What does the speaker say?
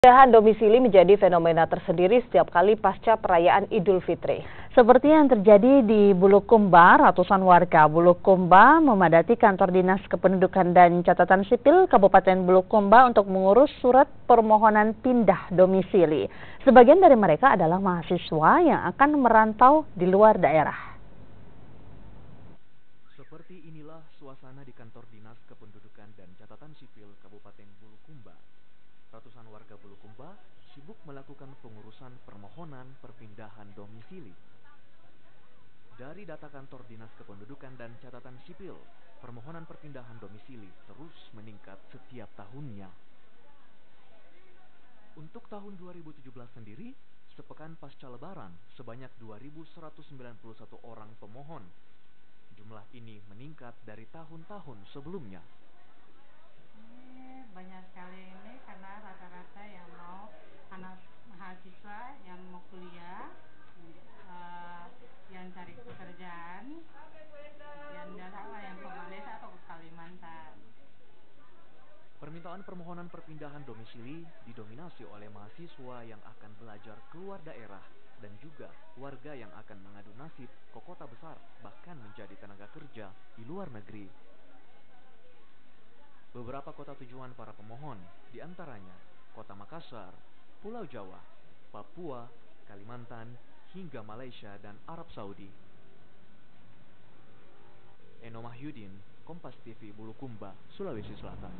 Pemindahan domisili menjadi fenomena tersendiri setiap kali pasca perayaan Idul Fitri. Seperti yang terjadi di Bulukumba, ratusan warga Bulukumba memadati kantor Dinas Kependudukan dan Catatan Sipil Kabupaten Bulukumba untuk mengurus surat permohonan pindah domisili. Sebagian dari mereka adalah mahasiswa yang akan merantau di luar daerah. Seperti inilah suasana di kantor Dinas Kependudukan dan Catatan Sipil Kabupaten Bulukumba. Ratusan warga Bulukumba sibuk melakukan pengurusan permohonan perpindahan domisili. Dari data kantor Dinas Kependudukan dan Catatan Sipil, permohonan perpindahan domisili terus meningkat setiap tahunnya. Untuk tahun 2017 sendiri, sepekan pasca Lebaran, sebanyak 2.191 orang pemohon. Jumlah ini meningkat dari tahun-tahun sebelumnya. Banyak sekali ini karena rata-rata yang mau anak mahasiswa yang mau kuliah, yang cari pekerjaan, yang ke Malaysia atau ke Kalimantan. Permintaan permohonan perpindahan domisili didominasi oleh mahasiswa yang akan belajar keluar daerah dan juga warga yang akan mengadu nasib ke kota besar bahkan menjadi tenaga kerja di luar negeri. Beberapa kota tujuan para pemohon, diantaranya Kota Makassar, Pulau Jawa, Papua, Kalimantan, hingga Malaysia dan Arab Saudi. Eno Mahyudin, Kompas TV Bulukumba, Sulawesi Selatan.